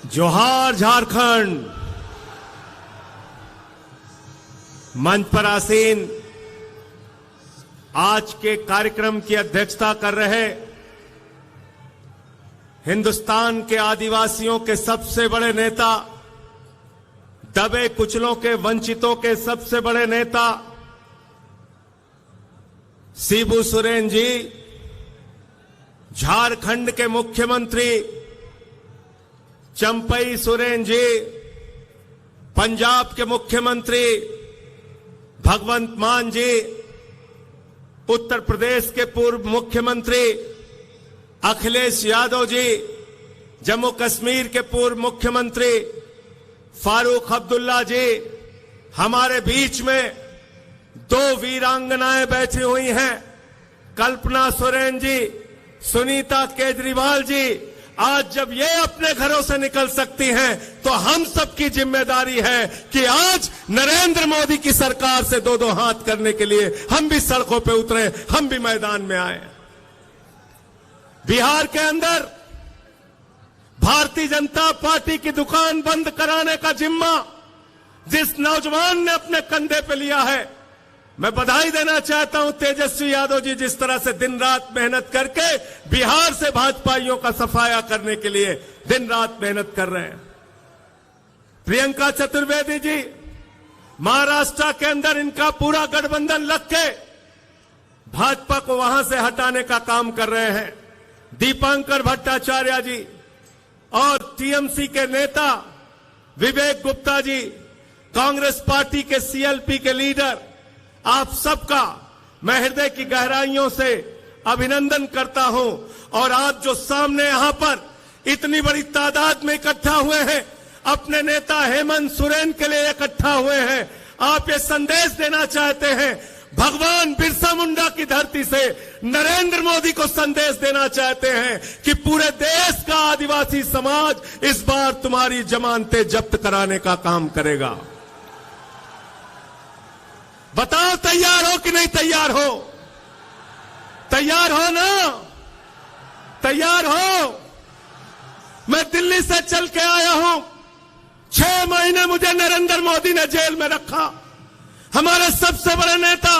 जोहार झारखंड। मंच पर आसीन आज के कार्यक्रम की अध्यक्षता कर रहे हिंदुस्तान के आदिवासियों के सबसे बड़े नेता, दबे कुचलों के वंचितों के सबसे बड़े नेता शिबू सोरेन जी, झारखंड के मुख्यमंत्री चंपई सोरेन जी, पंजाब के मुख्यमंत्री भगवंत मान जी, उत्तर प्रदेश के पूर्व मुख्यमंत्री अखिलेश यादव जी, जम्मू कश्मीर के पूर्व मुख्यमंत्री फारूक अब्दुल्ला जी, हमारे बीच में दो वीरांगनाएं बैठी हुई हैं, कल्पना सोरेन जी, सुनीता केजरीवाल जी। आज जब ये अपने घरों से निकल सकती हैं, तो हम सबकी जिम्मेदारी है कि आज नरेंद्र मोदी की सरकार से दो दो हाथ करने के लिए हम भी सड़कों पे उतरे, हम भी मैदान में आए। बिहार के अंदर भारतीय जनता पार्टी की दुकान बंद कराने का जिम्मा जिस नौजवान ने अपने कंधे पे लिया है, मैं बधाई देना चाहता हूं तेजस्वी यादव जी, जिस तरह से दिन रात मेहनत करके बिहार से भाजपाइयों का सफाया करने के लिए दिन रात मेहनत कर रहे हैं। प्रियंका चतुर्वेदी जी, महाराष्ट्र के अंदर इनका पूरा गठबंधन लग के भाजपा को वहां से हटाने का काम कर रहे हैं। दीपांकर भट्टाचार्य जी और टीएमसी के नेता विवेक गुप्ता जी, कांग्रेस पार्टी के सीएलपी के लीडर, आप सबका मैं हृदय की गहराइयों से अभिनंदन करता हूं। और आज जो सामने यहां पर इतनी बड़ी तादाद में इकट्ठा हुए हैं, अपने नेता हेमंत सोरेन के लिए इकट्ठा हुए हैं, आप ये संदेश देना चाहते हैं, भगवान बिरसा मुंडा की धरती से नरेंद्र मोदी को संदेश देना चाहते हैं कि पूरे देश का आदिवासी समाज इस बार तुम्हारी जमानतें जब्त कराने का काम करेगा। बताओ तैयार हो कि नहीं तैयार हो? तैयार हो ना? तैयार हो? मैं दिल्ली से चल के आया हूं, 6 महीने मुझे नरेंद्र मोदी ने जेल में रखा। हमारे सबसे बड़े नेता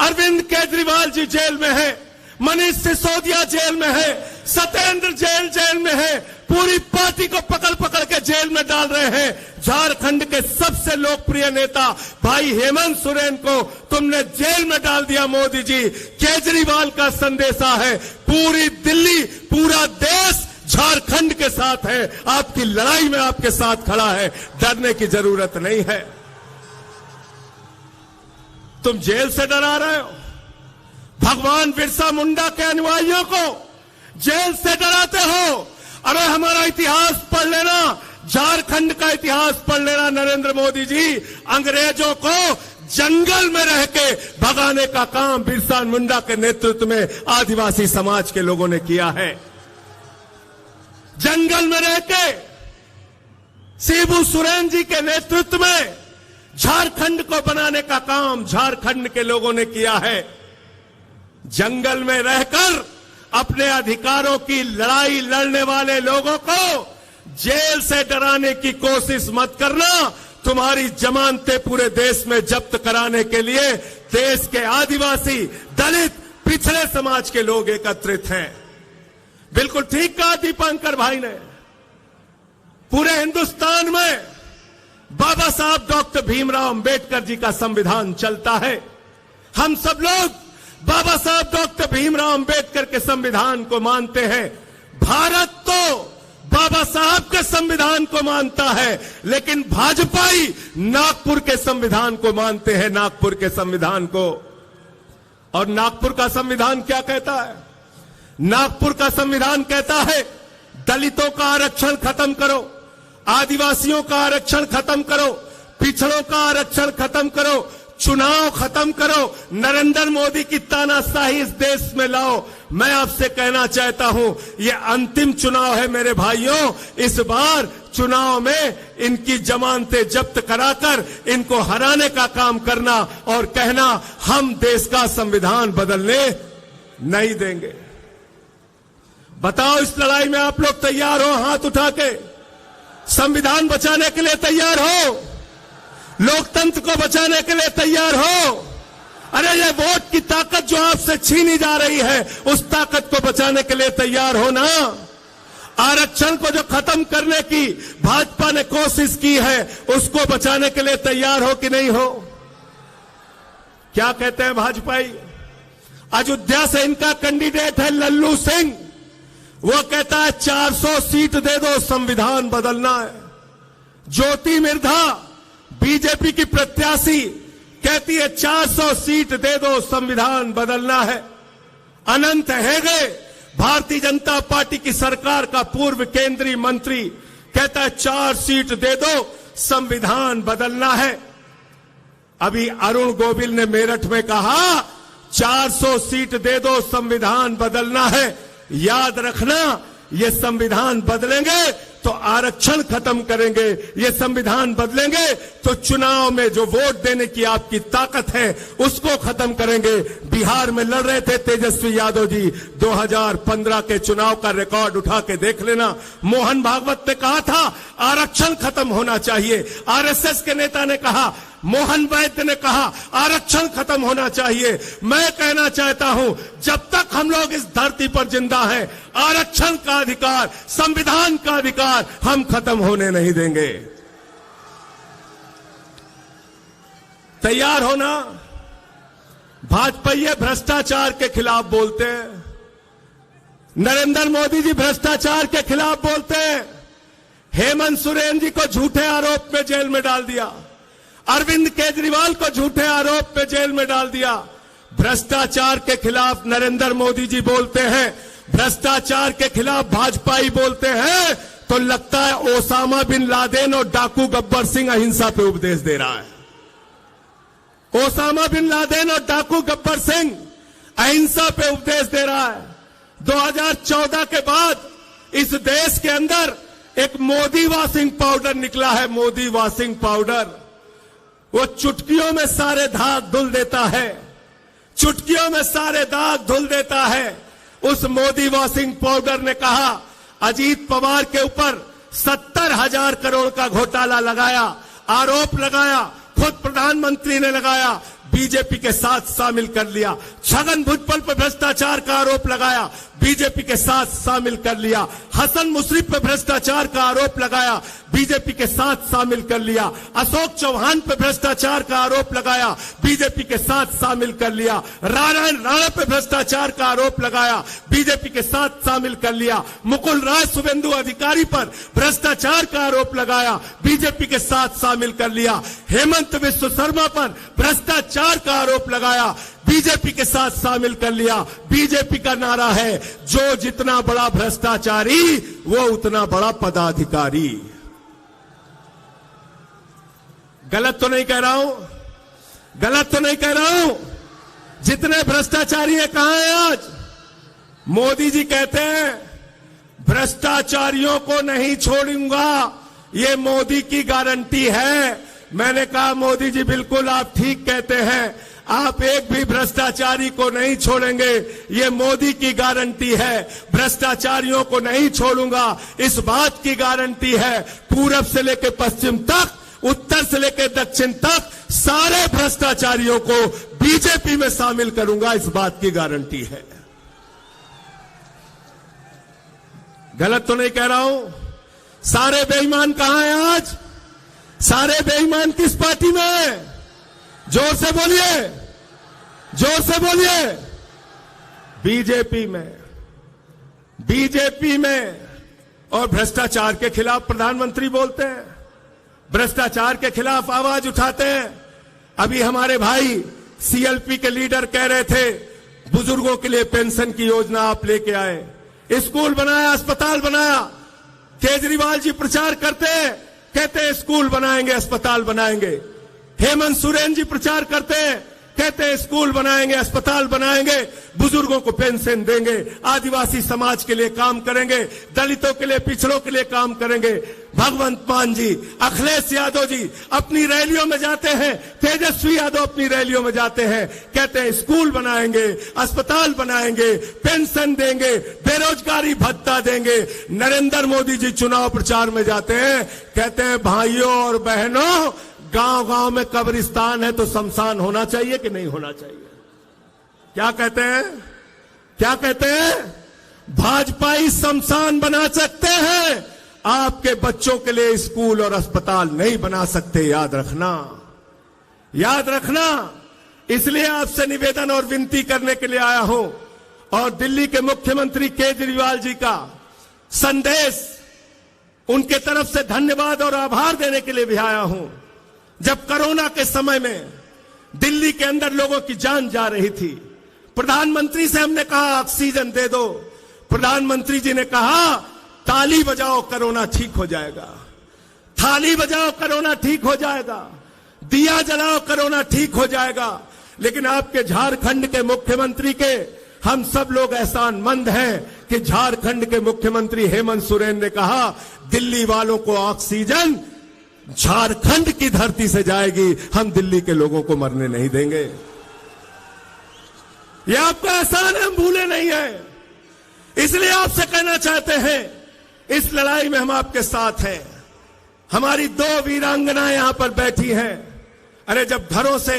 अरविंद केजरीवाल जी जेल में है, मनीष सिसोदिया जेल में है, सत्येंद्र जेल में है, पूरी पार्टी को पकड़ पकड़ के जेल में डाल रहे हैं। झारखंड के सबसे लोकप्रिय नेता भाई हेमंत सोरेन को तुमने जेल में डाल दिया मोदी जी। केजरीवाल का संदेशा है, पूरी दिल्ली, पूरा देश झारखंड के साथ है, आपकी लड़ाई में आपके साथ खड़ा है, डरने की जरूरत नहीं है। तुम जेल से डरा रहे हो, भगवान बिरसा मुंडा के अनुयायियों को जेल से डराते हो। अरे हमारा इतिहास पढ़ लेना, झारखंड का इतिहास पढ़ लेना नरेंद्र मोदी जी। अंग्रेजों को जंगल में रह के भगाने का काम बिरसा मुंडा के नेतृत्व में आदिवासी समाज के लोगों ने किया है। जंगल में रह के शिबू सोरेन जी के नेतृत्व में झारखंड को बनाने का काम झारखंड के लोगों ने किया है। जंगल में रहकर अपने अधिकारों की लड़ाई लड़ने वाले लोगों को जेल से डराने की कोशिश मत करना। तुम्हारी जमानतें पूरे देश में जब्त कराने के लिए देश के आदिवासी, दलित, पिछड़े समाज के लोग एकत्रित हैं। बिल्कुल ठीक कहा दीपांकर भाई ने, पूरे हिंदुस्तान में बाबा साहब डॉक्टर भीमराव अंबेडकर जी का संविधान चलता है। हम सब लोग बाबा साहब डॉक्टर भीमराव अंबेडकर के संविधान को मानते हैं। भारत तो बाबा साहब के संविधान को मानता है, लेकिन भाजपाई नागपुर के संविधान को मानते हैं, नागपुर के संविधान को। और नागपुर का संविधान क्या कहता है? नागपुर का संविधान कहता है, दलितों का आरक्षण खत्म करो, आदिवासियों का आरक्षण खत्म करो, पिछड़ों का आरक्षण खत्म करो, चुनाव खत्म करो, नरेंद्र मोदी की तानाशाही इस देश में लाओ। मैं आपसे कहना चाहता हूं, ये अंतिम चुनाव है मेरे भाइयों। इस बार चुनाव में इनकी जमानतें जब्त कराकर इनको हराने का काम करना और कहना हम देश का संविधान बदलने नहीं देंगे। बताओ इस लड़ाई में आप लोग तैयार हो? हाथ उठा के संविधान बचाने के लिए तैयार हो? लोकतंत्र को बचाने के लिए तैयार हो? अरे ये वोट की ताकत जो आपसे छीनी जा रही है, उस ताकत को बचाने के लिए तैयार हो ना? आरक्षण को जो खत्म करने की भाजपा ने कोशिश की है, उसको बचाने के लिए तैयार हो कि नहीं हो? क्या कहते हैं भाजपाई? अयोध्या से इनका कैंडिडेट है लल्लू सिंह। वो कहता है 400 सीट दे दो, संविधान बदलना है। ज्योति मिर्धा बीजेपी की प्रत्याशी कहती है 400 सीट दे दो, संविधान बदलना है। अनंत हेगड़े भारतीय जनता पार्टी की सरकार का पूर्व केंद्रीय मंत्री कहता है 4 सीट दे दो, संविधान बदलना है। अभी अरुण गोविल ने मेरठ में कहा 400 सीट दे दो, संविधान बदलना है। याद रखना, ये संविधान बदलेंगे तो आरक्षण खत्म करेंगे, ये संविधान बदलेंगे तो चुनाव में जो वोट देने की आपकी ताकत है उसको खत्म करेंगे। बिहार में लड़ रहे थे तेजस्वी यादव जी, 2015 के चुनाव का रिकॉर्ड उठा के देख लेना। मोहन भागवत ने कहा था आरक्षण खत्म होना चाहिए, आरएसएस के नेता ने कहा, मोहन वैद्य ने कहा आरक्षण खत्म होना चाहिए। मैं कहना चाहता हूं, जब तक हम लोग इस धरती पर जिंदा हैं, आरक्षण का अधिकार, संविधान का अधिकार हम खत्म होने नहीं देंगे। तैयार होना। भाजपाई भ्रष्टाचार के खिलाफ बोलते हैं, नरेंद्र मोदी जी भ्रष्टाचार के खिलाफ बोलते हैं। हेमंत सोरेन जी को झूठे आरोप में जेल में डाल दिया, अरविंद केजरीवाल को झूठे आरोप में जेल में डाल दिया। भ्रष्टाचार के खिलाफ नरेंद्र मोदी जी बोलते हैं, भ्रष्टाचार के खिलाफ भाजपाई बोलते हैं, तो लगता है ओसामा बिन लादेन और डाकू गब्बर सिंह अहिंसा पे उपदेश दे रहा है। ओसामा बिन लादेन और डाकू गब्बर सिंह अहिंसा पे उपदेश दे रहा है। 2014 के बाद इस देश के अंदर एक मोदी वॉशिंग पाउडर निकला है, मोदी वॉशिंग पाउडर। वो चुटकियों में सारे दाग धुल देता है, चुटकियों में सारे दाग धुल देता है। उस मोदी वॉशिंग पाउडर ने कहा अजीत पवार के ऊपर 70,000 करोड़ का घोटाला लगाया, आरोप लगाया, खुद प्रधानमंत्री ने लगाया, बीजेपी के साथ शामिल कर लिया। छगन भुजबल पर भ्रष्टाचार का आरोप लगाया, बीजेपी के साथ शामिल कर लिया। हसन मुशर्रफ पर भ्रष्टाचार का आरोप लगाया, बीजेपी के साथ शामिल कर लिया। अशोक चौहान पर भ्रष्टाचार का आरोप लगाया, बीजेपी के साथ शामिल कर लिया। नारायण राणा पर भ्रष्टाचार का आरोप लगाया, बीजेपी के साथ शामिल कर लिया। मुकुल राय शुभेंदु अधिकारी पर भ्रष्टाचार का आरोप लगाया, बीजेपी के साथ शामिल कर लिया। हेमंत विश्व शर्मा पर भ्रष्टाचार का आरोप लगाया, बीजेपी के साथ शामिल कर लिया। बीजेपी का नारा है, जो जितना बड़ा भ्रष्टाचारी वो उतना बड़ा पदाधिकारी। गलत तो नहीं कह रहा हूं, गलत तो नहीं कह रहा हूं। जितने भ्रष्टाचारी है कहां है आज? मोदी जी कहते हैं भ्रष्टाचारियों को नहीं छोड़ूंगा, ये मोदी की गारंटी है। मैंने कहा मोदी जी बिल्कुल आप ठीक कहते हैं, आप एक भी भ्रष्टाचारी को नहीं छोड़ेंगे, ये मोदी की गारंटी है। भ्रष्टाचारियों को नहीं छोड़ूंगा, इस बात की गारंटी है। पूरब से लेकर पश्चिम तक, उत्तर से लेकर दक्षिण तक सारे भ्रष्टाचारियों को बीजेपी में शामिल करूंगा, इस बात की गारंटी है। गलत तो नहीं कह रहा हूं। सारे बेईमान कहां हैं आज? सारे बेईमान किस पार्टी में है? जोर से बोलिए, जोर से बोलिए। बीजेपी में, बीजेपी में। और भ्रष्टाचार के खिलाफ प्रधानमंत्री बोलते हैं, भ्रष्टाचार के खिलाफ आवाज उठाते हैं। अभी हमारे भाई सीएलपी के लीडर कह रहे थे बुजुर्गों के लिए पेंशन की योजना आप लेके आए, स्कूल बनाया, अस्पताल बनाया। केजरीवाल जी प्रचार करते हैं, कहते हैं स्कूल बनाएंगे, अस्पताल बनाएंगे। हेमंत सोरेन जी प्रचार करते हैं, कहते हैं स्कूल बनाएंगे, अस्पताल बनाएंगे, बुजुर्गों को पेंशन देंगे, आदिवासी समाज के लिए काम करेंगे, दलितों के लिए, पिछड़ों के लिए काम करेंगे। भगवंत मान जी, अखिलेश यादव जी अपनी रैलियों में जाते हैं, तेजस्वी यादव अपनी रैलियों में जाते हैं, कहते हैं स्कूल बनाएंगे, अस्पताल बनाएंगे, पेंशन देंगे, बेरोजगारी भत्ता देंगे। नरेंद्र मोदी जी चुनाव प्रचार में जाते हैं, कहते हैं भाइयों और बहनों, गांव-गांव में कब्रिस्तान है तो शमशान होना चाहिए कि नहीं होना चाहिए? क्या कहते हैं? क्या कहते हैं? भाजपाई शमशान बना सकते हैं, आपके बच्चों के लिए स्कूल और अस्पताल नहीं बना सकते। याद रखना, याद रखना। इसलिए आपसे निवेदन और विनती करने के लिए आया हूं और दिल्ली के मुख्यमंत्री केजरीवाल जी का संदेश, उनके तरफ से धन्यवाद और आभार देने के लिए भी आया हूं। जब कोरोना के समय में दिल्ली के अंदर लोगों की जान जा रही थी, प्रधानमंत्री से हमने कहा ऑक्सीजन दे दो, प्रधानमंत्री जी ने कहा ताली बजाओ कोरोना ठीक हो जाएगा, थाली बजाओ कोरोना ठीक हो जाएगा, दिया जलाओ कोरोना ठीक हो जाएगा। लेकिन आपके झारखंड के मुख्यमंत्री के हम सब लोग एहसानमंद हैं कि झारखंड के मुख्यमंत्री हेमंत सोरेन ने कहा दिल्ली वालों को ऑक्सीजन झारखंड की धरती से जाएगी, हम दिल्ली के लोगों को मरने नहीं देंगे। यह आपका एहसान हम भूले नहीं है। इसलिए आपसे कहना चाहते हैं, इस लड़ाई में हम आपके साथ हैं। हमारी 2 वीरांगनाएं यहां पर बैठी हैं। अरे जब घरों से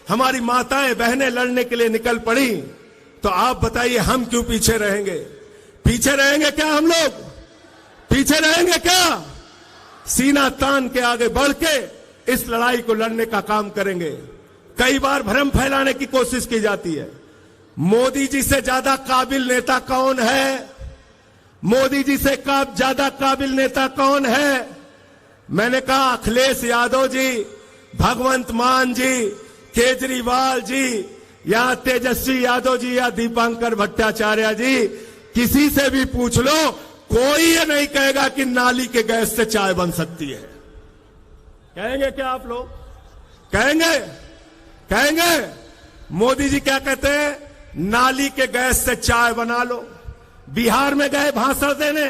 हमारी माताएं बहनें लड़ने के लिए निकल पड़ी, तो आप बताइए हम क्यों पीछे रहेंगे? पीछे रहेंगे क्या? हम लोग पीछे रहेंगे क्या? सीना तान के आगे बढ़ के इस लड़ाई को लड़ने का काम करेंगे। कई बार भ्रम फैलाने की कोशिश की जाती है, मोदी जी से ज्यादा काबिल नेता कौन है? मोदी जी से ज्यादा काबिल नेता कौन है? मैंने कहा अखिलेश यादव जी, भगवंत मान जी, केजरीवाल जी, या तेजस्वी यादव जी, या दीपांकर भट्टाचार्य जी, किसी से भी पूछ लो, कोई ये नहीं कहेगा कि नाली के गैस से चाय बन सकती है। कहेंगे क्या आप लोग? कहेंगे? कहेंगे? मोदी जी क्या कहते हैं? नाली के गैस से चाय बना लो। बिहार में गए भाषण देने,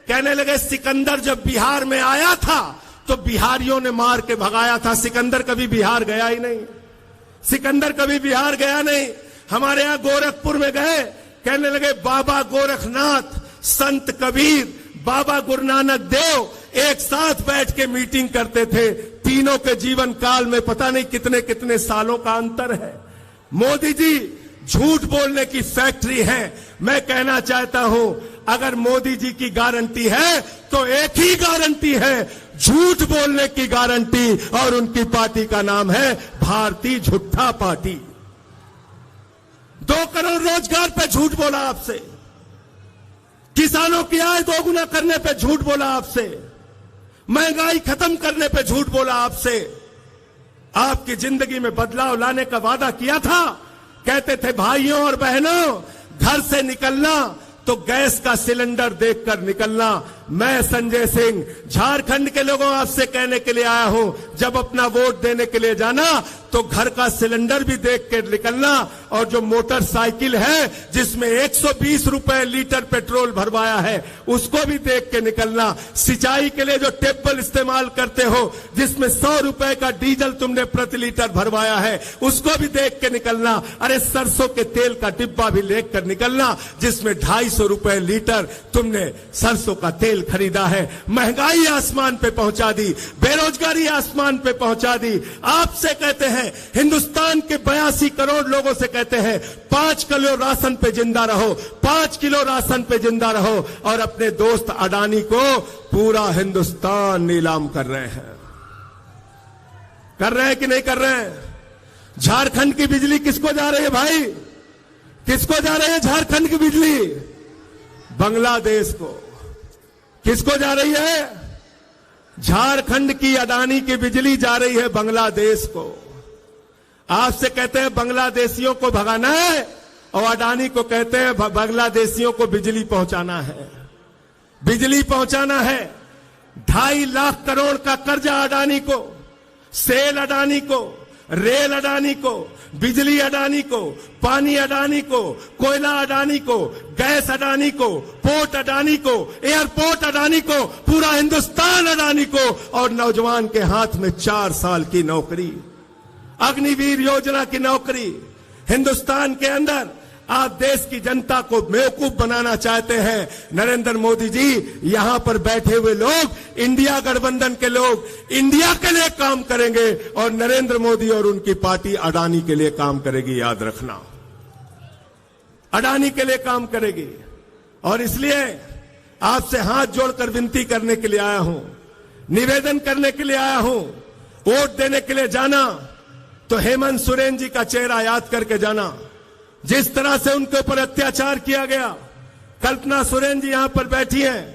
कहने लगे सिकंदर जब बिहार में आया था तो बिहारियों ने मार के भगाया था, सिकंदर कभी बिहार गया ही नहीं, सिकंदर कभी बिहार गया नहीं। हमारे यहां गोरखपुर में गए, कहने लगे बाबा गोरखनाथ, संत कबीर, बाबा गुरु नानक देव एक साथ बैठ के मीटिंग करते थे। तीनों के जीवन काल में पता नहीं कितने कितने सालों का अंतर है। मोदी जी झूठ बोलने की फैक्ट्री है। मैं कहना चाहता हूं, अगर मोदी जी की गारंटी है तो एक ही गारंटी है, झूठ बोलने की गारंटी, और उनकी पार्टी का नाम है भारतीय झूठा पार्टी। 2 करोड़ रोजगार पे झूठ बोला आपसे, किसानों की आय 2 गुना करने पे झूठ बोला आपसे, महंगाई खत्म करने पे झूठ बोला आपसे, आपकी जिंदगी में बदलाव लाने का वादा किया था। कहते थे भाइयों और बहनों, घर से निकलना तो गैस का सिलेंडर देखकर निकलना। मैं संजय सिंह झारखंड के लोगों आपसे कहने के लिए आया हूं, जब अपना वोट देने के लिए जाना तो घर का सिलेंडर भी देख के निकलना, और जो मोटरसाइकिल है जिसमें 120 रुपए लीटर पेट्रोल भरवाया है उसको भी देख के निकलना। सिंचाई के लिए जो टेबल इस्तेमाल करते हो जिसमें 100 रुपए का डीजल तुमने प्रति लीटर भरवाया है उसको भी देख के निकलना। अरे सरसों के तेल का डिब्बा भी लेकर निकलना जिसमें 250 रुपए लीटर तुमने सरसों का तेल खरीदा है। महंगाई आसमान पे पहुंचा दी, बेरोजगारी आसमान पे पहुंचा दी। आपसे कहते हैं, हिंदुस्तान के 82 करोड़ लोगों से कहते हैं 5 किलो राशन पे जिंदा रहो, 5 किलो राशन पे जिंदा रहो, और अपने दोस्त अडानी को पूरा हिंदुस्तान नीलाम कर रहे हैं। कर रहे हैं कि नहीं कर रहे हैं? झारखंड की बिजली किसको जा रही है भाई? किसको जा रही है झारखंड की बिजली? बांग्लादेश को। किसको जा रही है? झारखंड की अडानी की बिजली जा रही है बांग्लादेश को। आपसे कहते हैं बांग्लादेशियों को भगाना है, और अडानी को कहते हैं बांग्लादेशियों को बिजली पहुंचाना है, बिजली पहुंचाना है। 2.5 लाख करोड़ का कर्जा अडानी को, सेल अडानी को, रेल अडानी को, बिजली अडानी को, पानी अडानी को, कोयला अडानी को, गैस अडानी को, पोर्ट अडानी को, एयरपोर्ट अडानी को, पूरा हिंदुस्तान अडानी को, और नौजवान के हाथ में 4 साल की नौकरी, अग्निवीर योजना की नौकरी। हिंदुस्तान के अंदर आप देश की जनता को बेवकूफ बनाना चाहते हैं। नरेंद्र मोदी जी, यहां पर बैठे हुए लोग, इंडिया गठबंधन के लोग इंडिया के लिए काम करेंगे और नरेंद्र मोदी और उनकी पार्टी अडानी के लिए काम करेगी। याद रखना, अडानी के लिए काम करेगी। और इसलिए आपसे हाथ जोड़कर विनती करने के लिए आया हूं, निवेदन करने के लिए आया हूं। वोट देने के लिए जाना तो हेमंत सोरेन जी का चेहरा याद करके जाना। जिस तरह से उनके ऊपर अत्याचार किया गया, कल्पना सोरेन जी यहां पर बैठी हैं,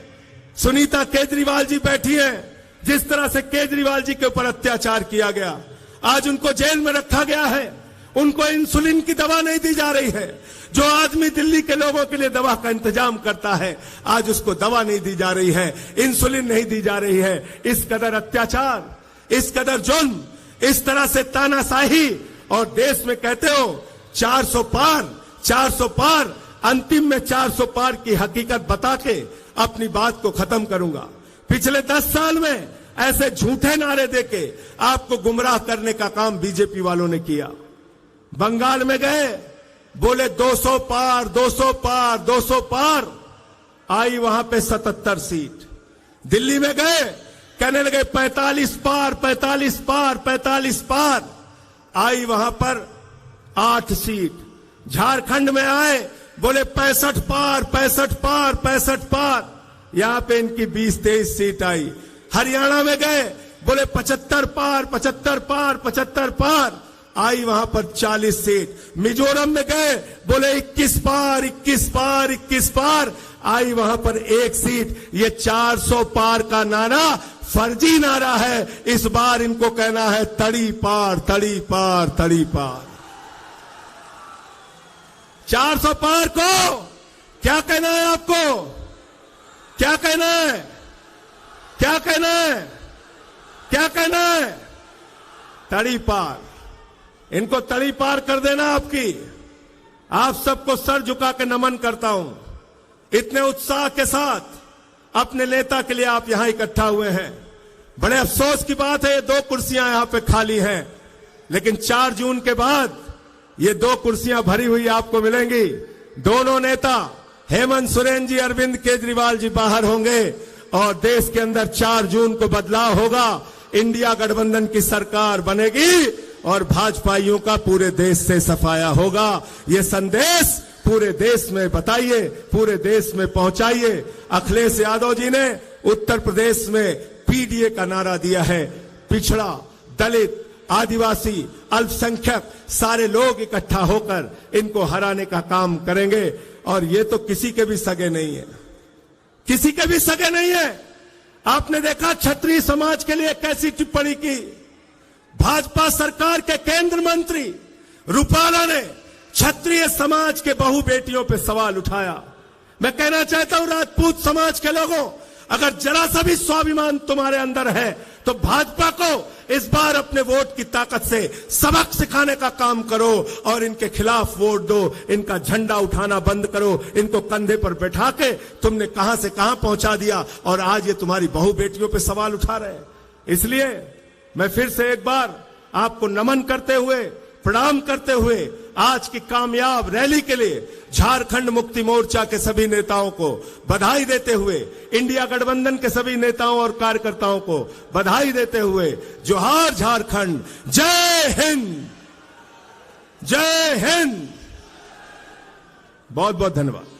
सुनीता केजरीवाल जी बैठी हैं, जिस तरह से केजरीवाल जी के ऊपर अत्याचार किया गया, आज उनको जेल में रखा गया है। उनको इंसुलिन की दवा नहीं दी जा रही है। जो आदमी दिल्ली के लोगों के लिए दवा का इंतजाम करता है, आज उसको दवा नहीं दी जा रही है, इंसुलिन नहीं दी जा रही है। इस कदर अत्याचार, इस कदर जुल्म, इस तरह से तानाशाही, और देश में कहते हो 400 पार, 400 पार, अंतिम में 400 पार की हकीकत बता के अपनी बात को खत्म करूंगा। पिछले 10 साल में ऐसे झूठे नारे देके आपको गुमराह करने का काम बीजेपी वालों ने किया। बंगाल में गए, बोले 200 पार, 200 पार, 200 पार, आई वहां पे 77 सीट। दिल्ली में गए, कहने लगे 45 पार, 45 पार, 45 पार, आई वहां पर 8 सीट। झारखंड में आए, बोले 65 पार, 65 पार, 65 पार, यहां पे इनकी 20-23 सीट आई। हरियाणा में गए, बोले 75 पार, 75 पार, 75 पार, आई वहां पर 40 सीट। मिजोरम में गए, बोले 21 पार, 21 पार, 21 पार, आई वहां पर 1 सीट। ये 400 पार का नारा फर्जी नारा है। इस बार इनको कहना है तड़ी पार, तड़ी पार, तड़ी पार। 400 पार को क्या कहना है आपको? क्या कहना है? क्या कहना है? क्या कहना है? तड़ी पार। इनको तड़ी पार कर देना आपकी। आप सबको सर झुका के नमन करता हूं। इतने उत्साह के साथ अपने नेता के लिए आप यहां इकट्ठा हुए हैं। बड़े अफसोस की बात है, ये 2 कुर्सियां यहां पे खाली हैं, लेकिन 4 जून के बाद ये 2 कुर्सियां भरी हुई आपको मिलेंगी। दोनों नेता हेमंत सोरेन जी, अरविंद केजरीवाल जी बाहर होंगे और देश के अंदर 4 जून को बदलाव होगा। इंडिया गठबंधन की सरकार बनेगी और भाजपाइयों का पूरे देश से सफाया होगा। ये संदेश पूरे देश में बताइए, पूरे देश में पहुंचाइए। अखिलेश यादव जी ने उत्तर प्रदेश में पीडीए का नारा दिया है। पिछड़ा, दलित, आदिवासी, अल्पसंख्यक सारे लोग इकट्ठा होकर इनको हराने का काम करेंगे। और ये तो किसी के भी सगे नहीं है, किसी के भी सगे नहीं है। आपने देखा क्षत्रिय समाज के लिए कैसी टिप्पणी की। भाजपा सरकार के केंद्र मंत्री रूपाला ने क्षत्रिय समाज के बहु बेटियों पे सवाल उठाया। मैं कहना चाहता हूं राजपूत समाज के लोगों, अगर जरा सा भी स्वाभिमान तुम्हारे अंदर है तो भाजपा को इस बार अपने वोट की ताकत से सबक सिखाने का काम करो और इनके खिलाफ वोट दो। इनका झंडा उठाना बंद करो। इनको कंधे पर बैठा के तुमने कहां से कहां पहुंचा दिया और आज ये तुम्हारी बहु बेटियों पे सवाल उठा रहे हैं। इसलिए मैं फिर से एक बार आपको नमन करते हुए, प्रणाम करते हुए आज की कामयाब रैली के लिए झारखंड मुक्ति मोर्चा के सभी नेताओं को बधाई देते हुए, इंडिया गठबंधन के सभी नेताओं और कार्यकर्ताओं को बधाई देते हुए, जोहार झारखंड, जय हिंद, जय हिंद। बहुत बहुत धन्यवाद।